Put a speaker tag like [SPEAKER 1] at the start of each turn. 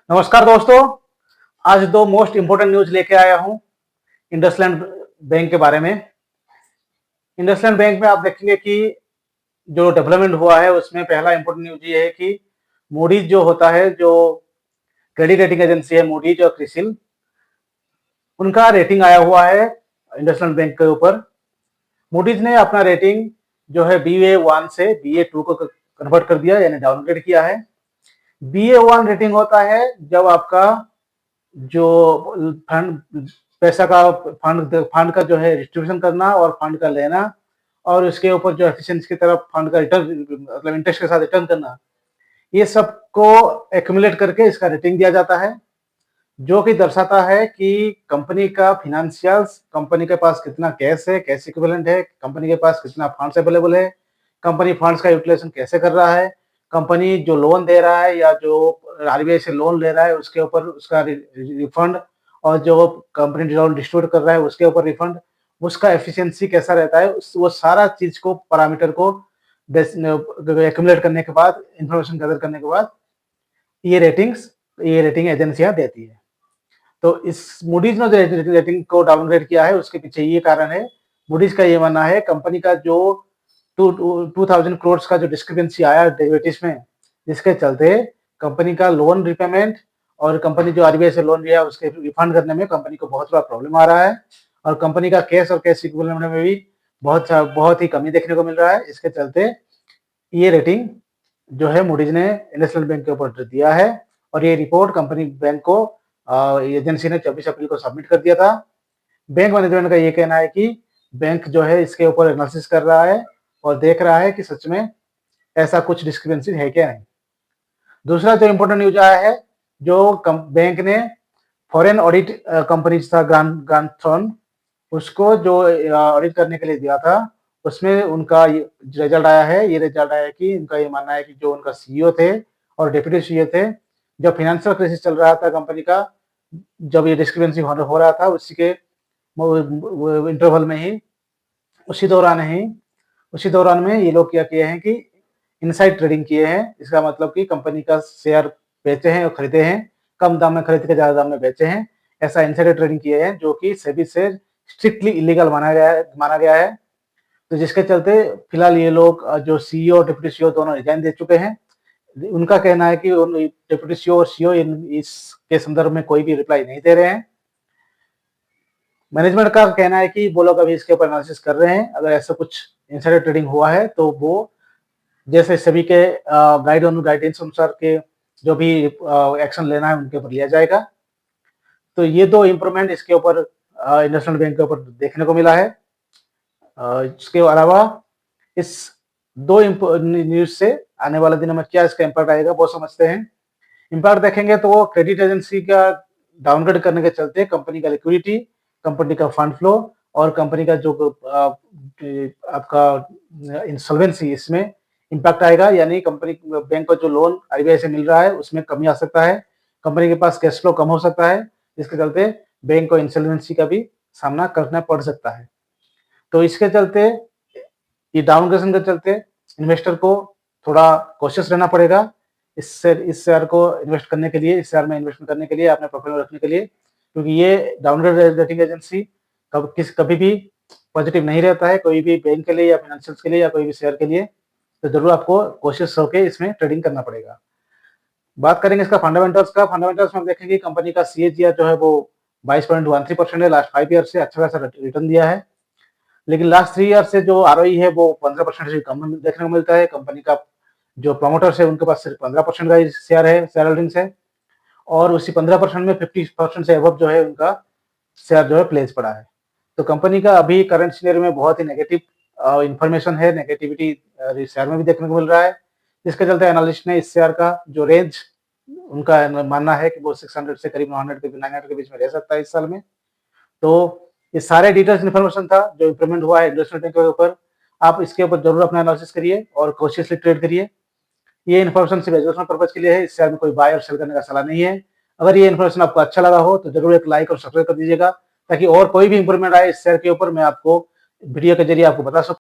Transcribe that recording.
[SPEAKER 1] नमस्कार दोस्तों। आज दो मोस्ट इम्पोर्टेंट न्यूज लेके आया हूँ इंडसलैंड बैंक के बारे में। इंडसलैंड बैंक में आप देखेंगे कि जो डेवलपमेंट हुआ है उसमें पहला इम्पोर्टेंट न्यूज ये है कि मूडीज जो होता है, जो क्रेडिट रेटिंग एजेंसी है मूडीज और क्रिसिल, उनका रेटिंग आया हुआ है इंडसलैंड बैंक के ऊपर। मूडीज ने अपना रेटिंग जो है BA1 से BA2 को कन्वर्ट कर दिया, यानी डाउनग्रेड किया है। BA1 रेटिंग होता है जब आपका जो फंड पैसा का फंड का जो है डिस्ट्रीब्यूशन करना और फंड का लेना, और उसके ऊपर जो एफिशिएंसी की तरफ फंड का रिटर्न, मतलब इंटरेस्ट के साथ रिटर्न करना, ये सबको एक्यूमुलेट करके इसका रेटिंग दिया जाता है, जो कि दर्शाता है कि कंपनी का फिनेंशियल्स, कंपनी के पास कितना कैश है, कैश इक्विवेलेंट है, कंपनी के पास कितना फंड्स अवेलेबल है, कंपनी फंड्स का यूटिलाइजेशन कैसे कर रहा है, कंपनी जो लोन दे रहा है या जो आरबीआई से लोन ले रहा है उसके ऊपर उसका रिफंड, और जो कंपनी लोन डिस्ट्रीब्यूट कर रहा है उसके ऊपर रिफंड, उसका एफिशिएंसी कैसा रहता है, वो सारा चीज को, पैरामीटर को एक्यूमुलेट करने के बाद, इंफॉर्मेशन गैदर करने के बाद ये रेटिंग एजेंसियां देती है। तो इस मूडीज ने जो रेटिंग को डाउनग्रेड किया है उसके पीछे ये कारण है। मूडीज का ये मानना है कंपनी का जो 2000 करोड़ का जो डिस्क्रिपेंसी आया डेरिवेटिव्स में, जिसके चलते कंपनी का लोन रिपेमेंट और कंपनी जो आरबीआई से लोन लिया उसके रिफंड करने में कंपनी को बहुत बड़ा प्रॉब्लम आ रहा है, और कंपनी का कैश और कैश इक्विवेलेंट में भी बहुत ही कमी देखने को मिल रहा है। इसके चलते ये रेटिंग जो है मूडीज ने इंडसलैंड बैंक के ऊपर दिया है, और ये रिपोर्ट कंपनी बैंक को एजेंसी ने 24 अप्रैल को सबमिट कर दिया था। बैंक मैनेजमेंट का ये कहना है कि बैंक जो है इसके ऊपर एनालिसिस कर रहा है और देख रहा है कि सच में ऐसा कुछ डिस्क्रिपेंसी है क्या नहीं। दूसरा जो इम्पोर्टेंट न्यूज आया है, जो बैंक ने फॉरेन ऑडिट कंपनी था ग्रांथन, उसको जो ऑडिट करने के लिए दिया था, उसमें उनका रिजल्ट आया है। ये रिजल्ट आया है कि उनका ये मानना है कि जो उनका सीईओ थे और डिप्टी सीईओ थे, जब फाइनेंशियल क्राइसिस चल रहा था कंपनी का, जब ये डिस्क्रिपेंसी हो रहा था उसी के इंटरवल में ही, उसी दौरान में ये लोग क्या किए हैं कि इनसाइड ट्रेडिंग किए हैं। इसका मतलब कि कंपनी का शेयर बेचे हैं और खरीदे हैं, कम दाम में खरीद के ज्यादा दाम में बेचे हैं, ऐसा इनसाइडर ट्रेडिंग किए हैं, जो कि सेबी से स्ट्रिक्टली इलीगल माना गया है। तो जिसके चलते फिलहाल ये लोग जो सीईओ और डिप्टी सीईओ दोनों रिजाइन दे चुके हैं। उनका कहना है कि डिप्टी सीईओ और सीईओ इसके संदर्भ में कोई भी रिप्लाई नहीं दे रहे हैं। मैनेजमेंट का कहना है कि वो लोग अभी इसके ऊपर एनालिसिस कर रहे हैं, अगर ऐसा कुछ इनसाइडर ट्रेडिंग हुआ है तो वो जैसे सभी के गाइडेंस अनुसार के जो भी एक्शन लेना है उनके ऊपर लिया जाएगा। तो ये दो इम्प्रूवमेंट इसके ऊपर इंडसलैंड बैंक के ऊपर देखने को मिला है। इसके अलावा इस दो न्यूज से आने वाले दिनों में क्या इसका इम्पैक्ट आएगा वो समझते हैं। इम्पैक्ट देखेंगे तो क्रेडिट एजेंसी का डाउनग्रेड करने के चलते कंपनी का लिक्विडिटी, कंपनी का फंड फ्लो और कंपनी का जो आपका इंसॉल्वेंसी, इसमें इम्पैक्ट आएगा। यानी कंपनी बैंक को जो लोन आरबीआई से मिल रहा है उसमें कमी आ सकता है, कंपनी के पास कैश फ्लो कम हो सकता है, जिसके चलते बैंक को इंसॉल्वेंसी का भी सामना करना पड़ सकता है। तो इसके चलते, ये डाउनग्रेडेशन के चलते इन्वेस्टर को थोड़ा कॉशियस रहना पड़ेगा इस शेयर को इन्वेस्ट करने के लिए, इस शेयर में इन्वेस्टमेंट करने के लिए, अपने पोर्टफोलियो रखने के लिए, क्योंकि ये डाउनग्रेड रेटिंग एजेंसी कभी भी पॉजिटिव नहीं रहता है, कोई भी बैंक के लिए या फाइनेंशियल्स के लिए या कोई भी शेयर के लिए। तो जरूर आपको कोशिश होकर इसमें ट्रेडिंग करना पड़ेगा। बात करेंगे इसका फंडामेंटल्स का। फंडामेंटल्स में देखेंगे कंपनी का CAGR जो है वो 22.13% है, लास्ट 5 ईयर से अच्छा खासा रिटर्न दिया है। लेकिन लास्ट 3 ईयर से जो ROE है वो 15% से कम देखने को मिलता है। कंपनी का जो प्रमोटर्स है उनके पास सिर्फ 15% का शेयर होल्डिंग्स है, और उसी 15% में 50% से अबव जो है उनका शेयर जो है प्लेस पड़ा है। तो कंपनी का अभी करंट सिनेरियो में बहुत ही नेगेटिव इंफॉर्मेशन है, नेगेटिविटी शेयर में भी देखने को मिल रहा है, जिसके चलते एनालिस्ट ने इस शेयर का जो रेंज, उनका मानना है कि वो 600 से करीब 900 के बीच में रह सकता है इस साल में। तो ये सारे डिटेल्स इन्फॉर्मेशन था जो इंप्रूवमेंट हुआ है इन्वेस्टमेंट के ऊपर। आप इसके ऊपर जरूर अपना एनालिसिस करिए और कॉशियसली ट्रेड करिए। ये इन्फॉर्मेशन सिर्फ एजुकेशनल पर्पज के लिए है, इस शेयर में कोई बाय और सेल करने का सलाह नहीं है। अगर ये इन्फॉर्मेशन आपको अच्छा लगा हो तो जरूर एक लाइक और सब्सक्राइब कर दीजिएगा, ताकि और कोई भी इंप्रूवमेंट आए इस शेयर के ऊपर मैं आपको वीडियो के जरिए आपको बता सकूं।